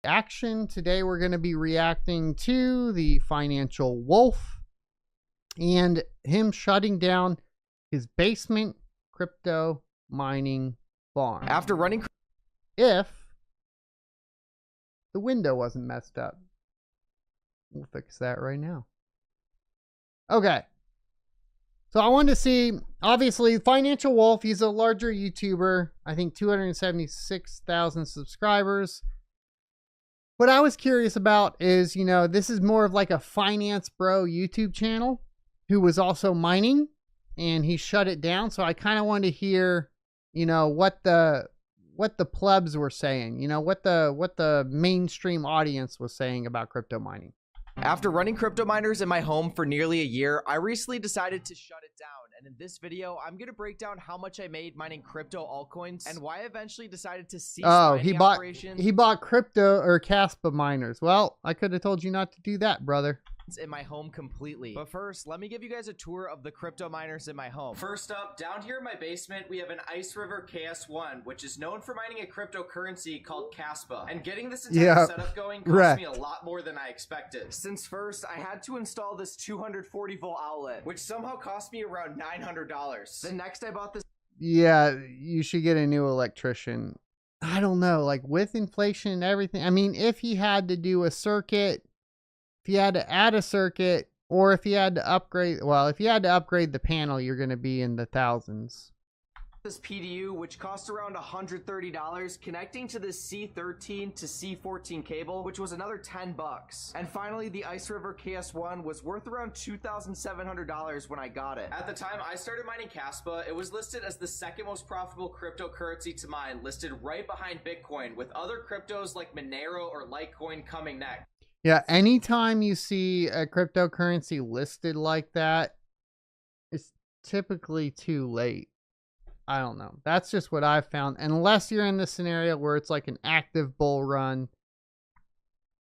Action. Today we're going to be reacting to the financial wolf and him shutting down his basement crypto mining farm. After running, if the window wasn't messed up. We'll fix that right now. Okay. So I wanted to see, obviously, Financial Wolf, he's a larger YouTuber. I think 276,000 subscribers. What I was curious about is, you know, this is more of like a finance bro YouTube channel who was also mining, and he shut it down. So I kind of wanted to hear, you know, what the plebs were saying, you know, what the mainstream audience was saying about crypto mining. after running crypto miners in my home for nearly a year, I recently decided to shut it down. And in this video, I'm going to break down how much I made mining crypto altcoins and why I eventually decided to cease mining operations. He bought crypto or kaspa miners. Well, I could have told you not to do that, brother. In my home completely. But first, let me give you guys a tour of the crypto miners in my home. First up, down here in my basement, we have an Ice River KS1, which is known for mining a cryptocurrency called kaspa. And getting this entire setup going cost me a lot more than I expected. Since first, I had to install this 240 volt outlet, which somehow cost me around $900. Then next I bought this. Yeah, you should get a new electrician. I don't know, like with inflation and everything. I mean, if he had to do a circuit, if you had to add a circuit, or if you had to upgrade, well, if you had to upgrade the panel, you're going to be in the thousands. This PDU, which cost around $130, connecting to this C13 to C14 cable, which was another 10 bucks. And finally, the Ice River KS1 was worth around $2,700 when I got it. At the time I started mining kaspa, it was listed as the second most profitable cryptocurrency to mine, listed right behind Bitcoin, with other cryptos like Monero or Litecoin coming next. Yeah, anytime you see a cryptocurrency listed like that, it's typically too late. I don't know. That's just what I've found. Unless you're in the scenario where it's like an active bull run,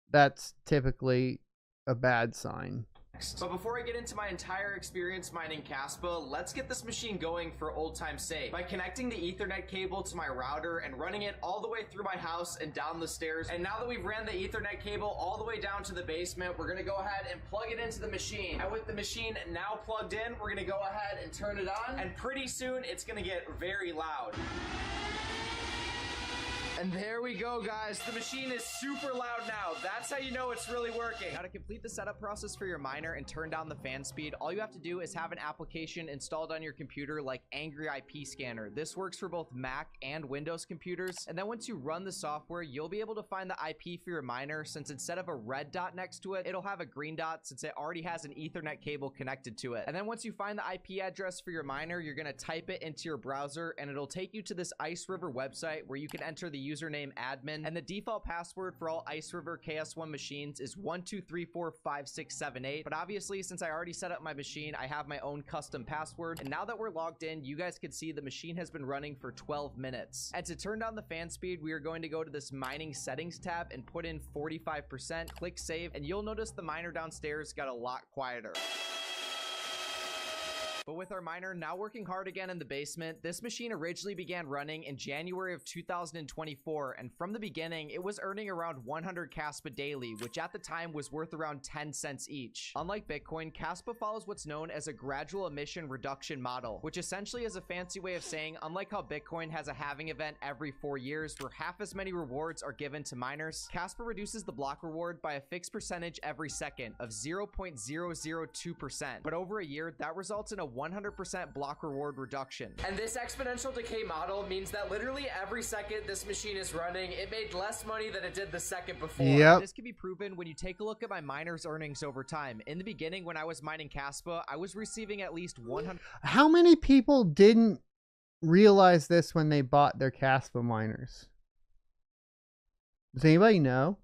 that's typically a bad sign. But before I get into my entire experience mining kaspa, let's get this machine going for old time's sake by connecting the Ethernet cable to my router and running it all the way through my house and down the stairs. And now that we've ran the Ethernet cable all the way down to the basement, we're gonna go ahead and plug it into the machine. And with the machine now plugged in, we're gonna go ahead and turn it on, and pretty soon it's gonna get very loud. And there we go, guys. The machine is super loud now. That's how you know it's really working. Now, to complete the setup process for your miner and turn down the fan speed, all you have to do is have an application installed on your computer like Angry IP Scanner. This works for both Mac and Windows computers. And then once you run the software, you'll be able to find the IP for your miner, since instead of a red dot next to it, it'll have a green dot since it already has an Ethernet cable connected to it. And then once you find the IP address for your miner, you're going to type it into your browser, and it'll take you to this Ice River website where you can enter the username admin, and the default password for all Ice River KS1 machines is 12345678. But obviously, since I already set up my machine, I have my own custom password. And now that we're logged in, you guys can see the machine has been running for 12 minutes. And to turn down the fan speed, we are going to go to this mining settings tab and put in 45%, click save, and you'll notice the miner downstairs got a lot quieter. But with our miner now working hard again in the basement, this machine originally began running in January of 2024, and from the beginning, it was earning around 100 kaspa daily, which at the time was worth around 10 cents each. Unlike Bitcoin, kaspa follows what's known as a gradual emission reduction model, which essentially is a fancy way of saying, unlike how Bitcoin has a halving event every 4 years where half as many rewards are given to miners, kaspa reduces the block reward by a fixed percentage every second of 0.002%. But over a year, that results in a 100% block reward reduction. And this exponential decay model means that literally every second this machine is running, it made less money than it did the second before. Yep. This can be proven when you take a look at my miner's earnings over time. In the beginning, when I was mining kaspa, I was receiving at least 100. How many people didn't realize this when they bought their kaspa miners? Does anybody know?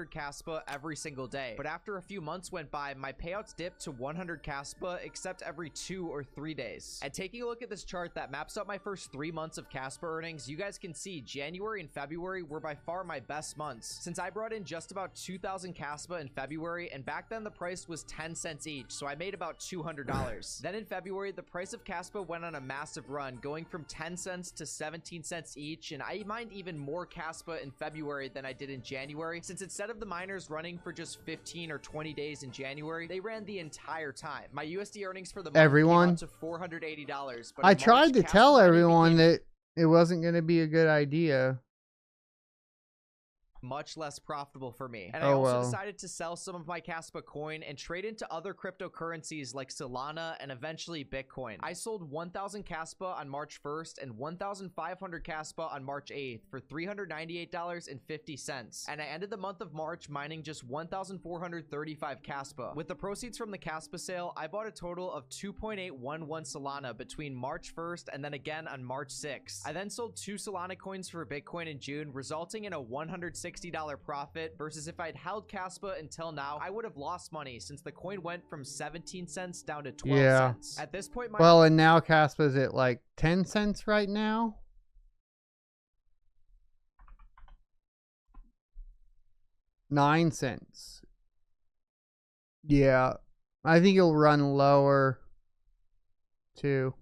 kaspa every single day, but after a few months went by, my payouts dipped to 100 kaspa except every 2 or 3 days. And taking a look at this chart that maps out my first 3 months of kaspa earnings, you guys can see January and February were by far my best months, since I brought in just about 2,000 kaspa in February, and back then the price was 10 cents each, so I made about $200. Then in February, the price of kaspa went on a massive run, going from 10 cents to 17 cents each, and I mined even more kaspa in February than I did in January, since instead of the miners running for just 15 or 20 days in January, they ran the entire time. My USD earnings for the month came out to $480. But I tried to tell everyone that it wasn't going to be a good idea. Much less profitable for me. And I also decided to sell some of my kaspa coin and trade into other cryptocurrencies like Solana and eventually Bitcoin. I sold 1,000 kaspa on March 1st and 1,500 kaspa on March 8th for $398.50. And I ended the month of March mining just 1,435 kaspa. With the proceeds from the kaspa sale, I bought a total of 2.811 Solana between March 1st and then again on March 6th. I then sold 2 Solana coins for Bitcoin in June, resulting in a $160 profit, versus if I'd held kaspa until now, I would have lost money since the coin went from 17 cents down to 12 cents. At this point, and now kaspa's at like 10 cents right now. $0.09. Yeah, I think it'll run lower too.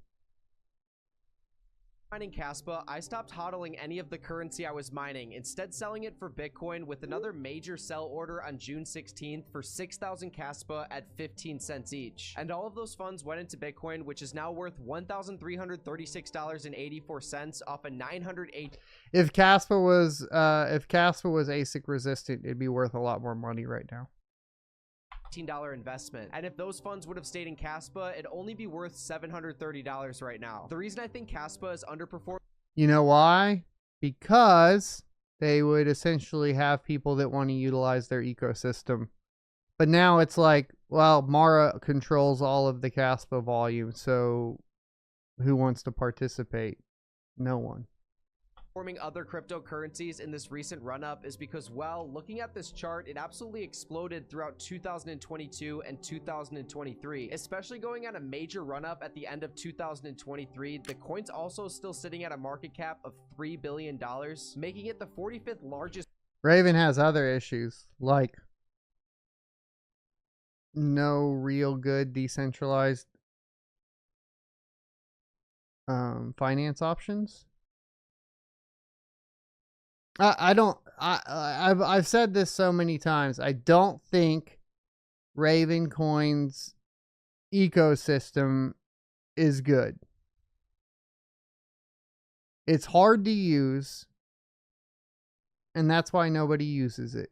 Mining kaspa, I stopped hodling any of the currency I was mining, instead selling it for Bitcoin with another major sell order on June 16th for 6,000 kaspa at 15 cents each. And all of those funds went into Bitcoin, which is now worth $1,336.84 off a 908. If kaspa was ASIC resistant, it'd be worth a lot more money right now. $15 investment, and if those funds would have stayed in kaspa, it'd only be worth $730 right now. The reason I think kaspa is underperformed, you know why? Because they would essentially have people that want to utilize their ecosystem, but now it's like, well, Mara controls all of the kaspa volume, so who wants to participate? No one. Forming other cryptocurrencies in this recent run-up is because, well, looking at this chart, it absolutely exploded throughout 2022 and 2023, especially going on a major run-up at the end of 2023. The coin's also still sitting at a market cap of $3 billion, making it the 45th largest. Raven has other issues, like no real good decentralized finance options. I've said this so many times. I don't think Raven Coin's ecosystem is good. It's hard to use, and that's why nobody uses it.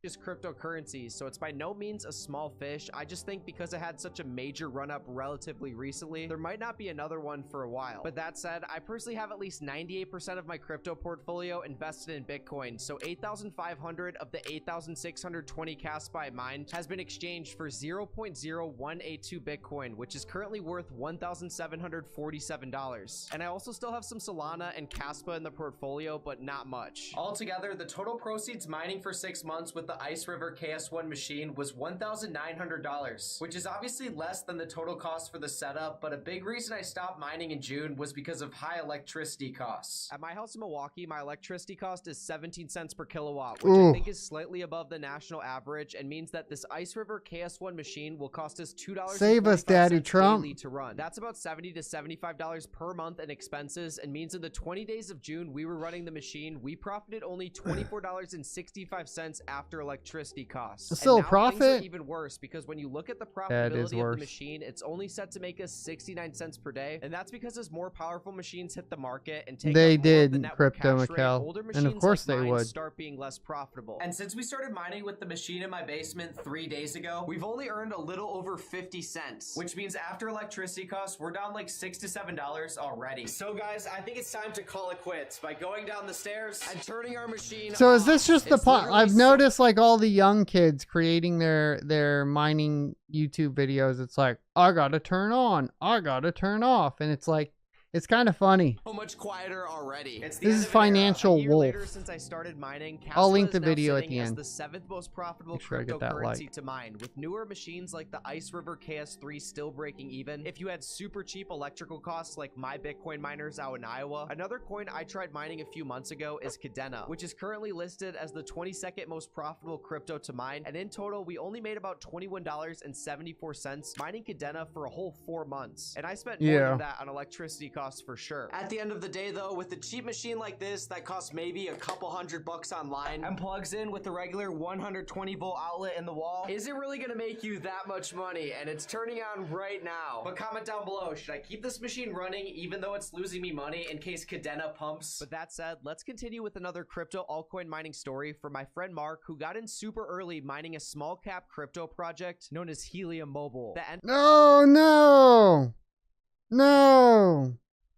Cryptocurrencies, so it's by no means a small fish. I just think because it had such a major run-up relatively recently, there might not be another one for a while. But that said, I personally have at least 98% of my crypto portfolio invested in Bitcoin, so 8,500 of the 8,620 kaspa I mined has been exchanged for 0.0182 Bitcoin, which is currently worth $1,747. And I also still have some Solana and kaspa in the portfolio, but not much. Altogether, the total proceeds mining for 6 months with the Ice River KS1 machine was $1,900, which is obviously less than the total cost for the setup, but a big reason I stopped mining in June was because of high electricity costs. At my house in Milwaukee, my electricity cost is 17 cents per kilowatt, which I think is slightly above the national average, and means that this Ice River KS1 machine will cost us $2 Save us, Daddy Trump. daily to run. That's about $70 to $75 per month in expenses, and means in the 20 days of June we were running the machine, we profited only $24.65 after electricity costs. It's still a now profit. Things are even worse, because when you look at the profitability of the machine, it's only set to make us 69 cents per day, and that's because as more powerful machines hit the market and take they up more did of the network crypto hash rate, Macau, older and of course like they mine would start being less profitable. And since we started mining with the machine in my basement 3 days ago, we've only earned a little over 50 cents, which means after electricity costs, we're down like $6 to $7 already. So guys, I think it's time to call it quits by going down the stairs and turning our machine So off. is this just the pot? I've noticed like all the young kids creating their mining YouTube videos. It's like, I gotta turn on, I gotta turn off, and it's like, It's kind of funny. So much quieter already. It's the This end is of an era. Financial A year Wolf. later since I started mining, I'll Kaspa link the is now video at sitting the as end. the 7th most profitable Make sure I get that cryptocurrency like. to mine, with newer machines like the Ice River KS3 still breaking even. If you had super cheap electrical costs like my Bitcoin miners out in Iowa, another coin I tried mining a few months ago is Kadena, which is currently listed as the 22nd most profitable crypto to mine. And in total, we only made about $21.74 mining Kadena for a whole 4 months. And I spent more than that on electricity costs for sure. At the end of the day though, with a cheap machine like this that costs maybe a couple $100 online and plugs in with the regular 120 volt outlet in the wall, is it really gonna make you that much money? And it's turning on right now. But comment down below, should I keep this machine running even though it's losing me money in case Kadena pumps? But that said, let's continue with another crypto altcoin mining story from my friend Mark, who got in super early mining a small cap crypto project known as Helium Mobile that No.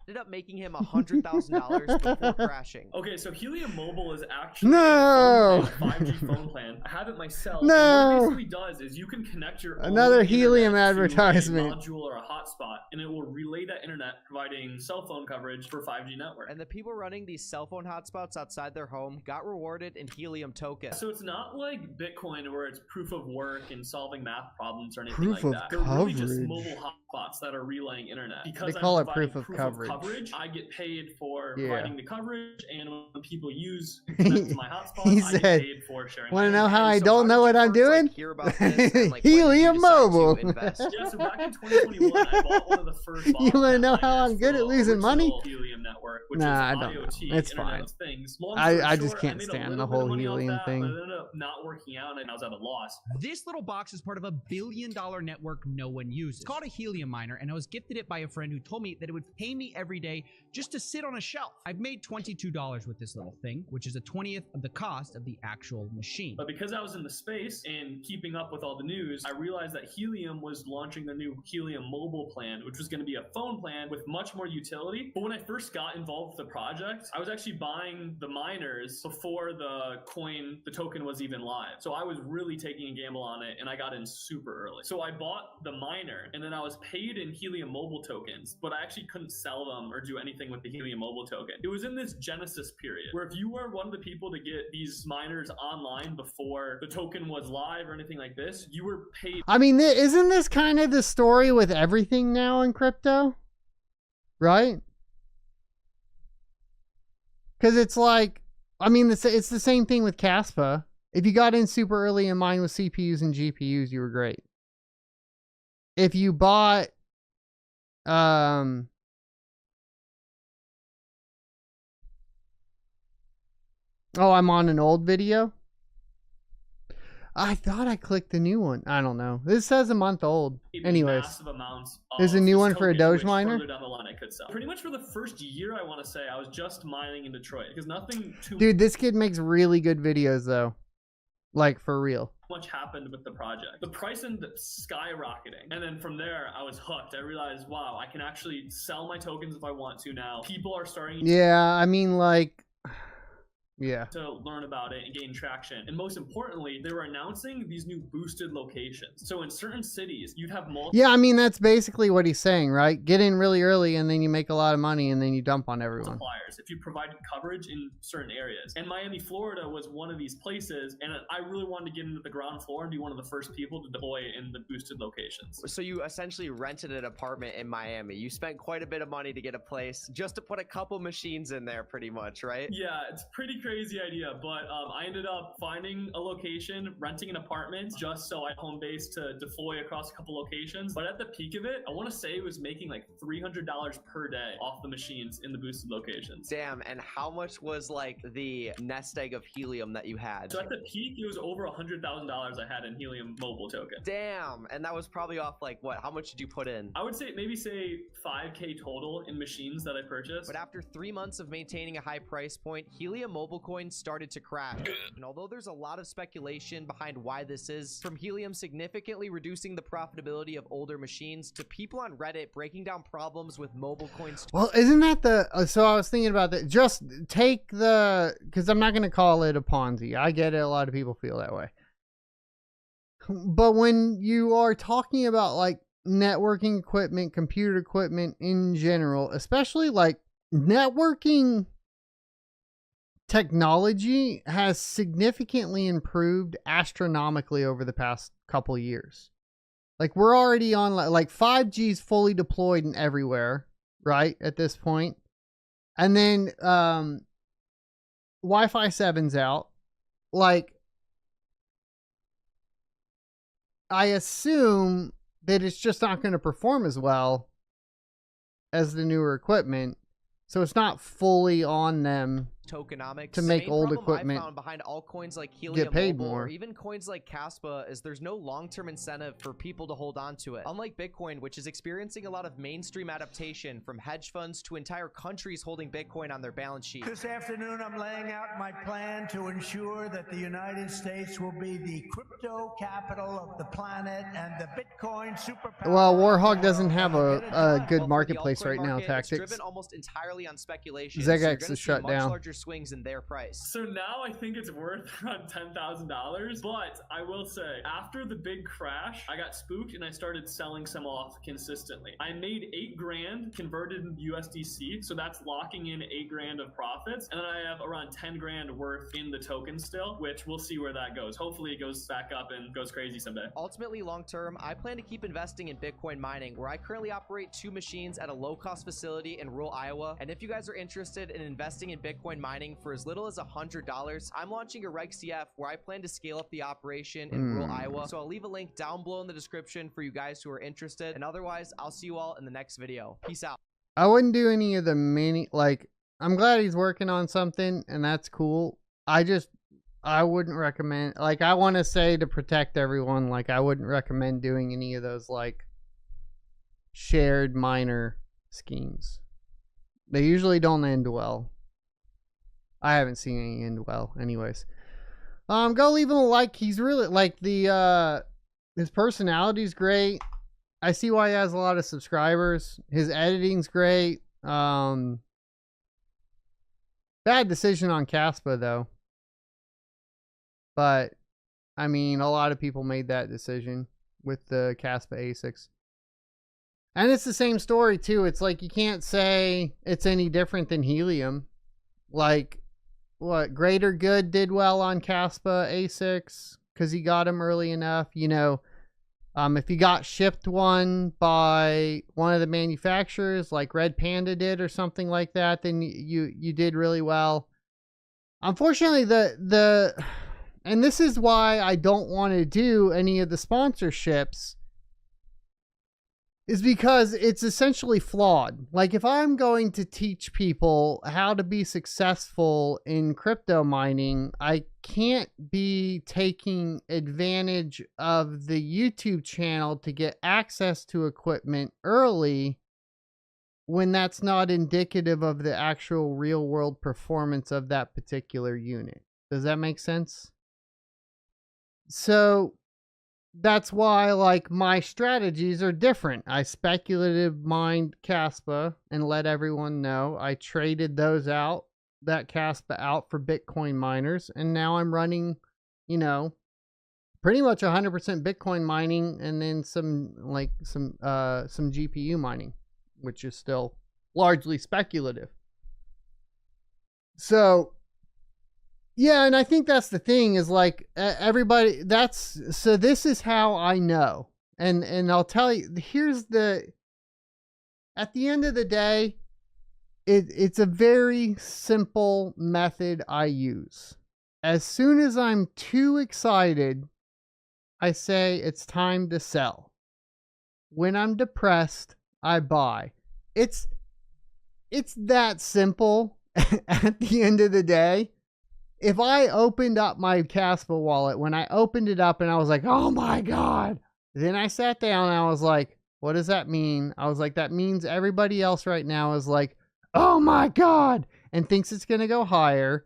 ended up making him $100,000 before crashing. Okay, so Helium Mobile is actually No. a 5G phone plan. I have it myself. No. And what it basically does is you can connect your Another own Helium internet advertisement. to a module or a hotspot, and it will relay that internet, providing cell phone coverage for 5G network. And the people running these cell phone hotspots outside their home got rewarded in Helium tokens. So it's not like Bitcoin where it's proof of work and solving math problems or anything Proof like of that. They're really just coverage. mobile hotspots that are relaying internet. Because They call I'm it proof providing of coverage. I get paid for Yeah. providing the coverage, and when people use connect to my hotspot, He I get said, paid for sharing. "Wanna my know internet." how I So don't how know did what you I'm first, doing? hear about this, and, when did you Helium decide to Mobile. invest? Yeah, so back in 2021, I bought one of the first You wanna botnet know how miners I'm good for at the losing money? original Helium network, which Nah, is I don't know. IoT, It's Internet fine. of Things. Long story I just short, can't made a stand the little bit whole of money off helium that, thing. But it ended up not working out, and I was at a loss. This little box is part of a billion-dollar network no one uses. It's called a helium miner, and I was gifted it by a friend who told me that it would pay me every day just to sit on a shelf. I've made $22 with this little thing, which is a 20th of the cost of the actual machine. But because I was in the space and keeping up with all the news, I realized that Helium was launching their new Helium Mobile plan, which was going to be a phone plan with much more utility. But when I first got involved with the project, I was actually buying the miners before the token was even live. So I was really taking a gamble on it, and I got in super early. So I bought the miner, and then I was paid in Helium Mobile tokens, but I actually couldn't sell them or do anything with the Helium Mobile token. It was in this Genesis period where if you were one of the people to get these miners online before the token was live or anything like this, you were paid. I mean, isn't this kind of the story with everything now in crypto? Right? Because it's like, I mean, it's the same thing with kaspa. If you got in super early and mined with CPUs and GPUs, you were great. If you bought, oh, I'm on an old video. I thought I clicked the new one. I don't know. This says a month old. Anyways, Massive amounts there's a of new this one for a token, Doge which miner? further down the line I could sell. Pretty much for the first year, I want to say, I was just mining in Detroit because nothing too Dude, this kid makes really good videos though. Like for real. much happened with the project. The price ended up skyrocketing. And then from there, I was hooked. I realized, wow, I can actually sell my tokens if I want to now. People are starting Yeah, I mean, like, yeah. to learn about it and gain traction. And most importantly, they were announcing these new boosted locations. So in certain cities, you'd have multiple. Yeah, I mean, that's basically what he's saying, right? Get in really early and then you make a lot of money and then you dump on everyone. Suppliers if you provided coverage in certain areas. And Miami, Florida was one of these places, and I really wanted to get into the ground floor and be one of the first people to deploy in the boosted locations. So you essentially rented an apartment in Miami. You spent quite a bit of money to get a place just to put a couple machines in there, pretty much, right? Yeah, it's a pretty crazy idea, but I ended up finding a location, renting an apartment just so I had home base to deploy across a couple locations. But at the peak of it, I want to say it was making like $300 per day off the machines in the boosted locations. Damn, and how much was like the nest egg of helium that you had? So at the peak, it was over $100,000 I had in Helium Mobile token. Damn, and that was probably off like what? How much did you put in? I would say maybe say 5K total in machines that I purchased. But after 3 months of maintaining a high price point, Helium Mobile coins started to crash. And although there's a lot of speculation behind why this is, from Helium significantly reducing the profitability of older machines to people on Reddit breaking down problems with mobile coins. Well, isn't that the, so I was thinking about that. Just take the, because I'm not going to call it a Ponzi. I get it. A lot of people feel that way. But when you are talking about like networking equipment, computer equipment in general, especially like networking technology has significantly improved astronomically over the past couple years. Like we're already on like 5G is fully deployed and everywhere, right? At this point. And then Wi-Fi 7's out. Like I assume that it's just not going to perform as well as the newer equipment. So it's not fully on them tokenomics to make old problem equipment I found behind altcoins like Helium get paid Mobile, more. or even coins like kaspa, is there's no long-term incentive for people to hold on to it. Unlike Bitcoin, which is experiencing a lot of mainstream adaptation from hedge funds to entire countries holding Bitcoin on their balance sheet. This afternoon, I'm laying out my plan to ensure that the United States will be the crypto capital of the planet and the Bitcoin superpower. Well, Warhog doesn't have a good Well, marketplace for the right altcoin now. market, Tactics. It's driven almost entirely on speculation. ZX so you're is gonna see shut much down. larger swings in their price. So now I think it's worth around $10,000, but I will say after the big crash, I got spooked and I started selling some off consistently. I made 8 grand converted into USDC, so that's locking in 8 grand of profits, and then I have around 10 grand worth in the token still, which we'll see where that goes. Hopefully it goes back up and goes crazy someday. Ultimately, long term, I plan to keep investing in Bitcoin mining, where I currently operate 2 machines at a low-cost facility in rural Iowa. And if you guys are interested in investing in Bitcoin mining for as little as $100, I'm launching a Reg CF where I plan to scale up the operation in rural Iowa. So I'll leave a link down below in the description for you guys who are interested. And otherwise, I'll see you all in the next video. Peace out. I wouldn't do any of the mini, like, I'm glad he's working on something and that's cool. I wouldn't recommend, like, I want to say to protect everyone, like, I wouldn't recommend doing any of those, like, shared miner schemes. They usually don't end well. I haven't seen any end well anyways. Go leave him a like. He's really, like, his personality's great. I see why he has a lot of subscribers. His editing's great. Bad decision on kaspa though. But I mean, a lot of people made that decision with the kaspa ASICs. And it's the same story too. It's like you can't say it's any different than Helium. Like, what, Greater Good did well on kaspa ASICs because he got them early enough. You know, if you got shipped one by one of the manufacturers like Red Panda did or something like that, then you did really well. Unfortunately, and this is why I don't want to do any of the sponsorships, is because it's essentially flawed. Like, if I'm going to teach people how to be successful in crypto mining, I can't be taking advantage of the YouTube channel to get access to equipment early when that's not indicative of the actual real world performance of that particular unit. Does that make sense? So that's why, like, my strategies are different. I speculative mined kaspa and let everyone know. I traded that kaspa out for Bitcoin miners, and now I'm running, you know, pretty much 100% Bitcoin mining, and then some GPU mining, which is still largely speculative. So yeah, and I think that's the thing, is like, everybody, so this is how I know. And I'll tell you, at the end of the day, it's a very simple method I use. As soon as I'm too excited, I say it's time to sell. When I'm depressed, I buy. It's that simple at the end of the day. If I opened up my kaspa wallet, when I opened it up and I was like, oh my God, then I sat down and I was like, what does that mean? I was like, that means everybody else right now is like, oh my God, and thinks it's going to go higher,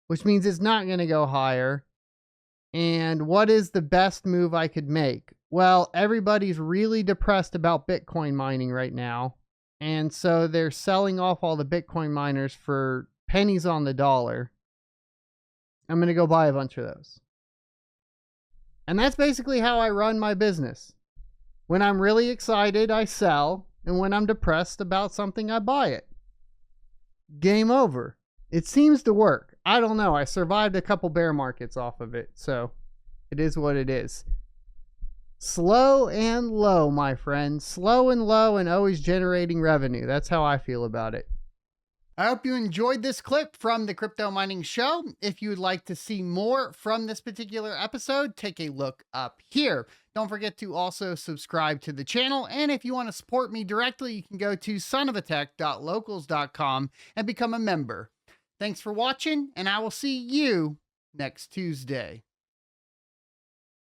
which means it's not going to go higher. And what is the best move I could make? Well, everybody's really depressed about Bitcoin mining right now. And so they're selling off all the Bitcoin miners for pennies on the dollar. I'm going to go buy a bunch of those. And that's basically how I run my business. When I'm really excited, I sell. And when I'm depressed about something, I buy it. Game over. It seems to work. I don't know. I survived a couple bear markets off of it. So it is what it is. Slow and low, my friend. Slow and low and always generating revenue. That's how I feel about it. I hope you enjoyed this clip from the Crypto Mining Show. If you would like to see more from this particular episode, take a look up here. Don't forget to also subscribe to the channel. And if you want to support me directly, you can go to sonofatech.locals.com and become a member. Thanks for watching, and I will see you next Tuesday.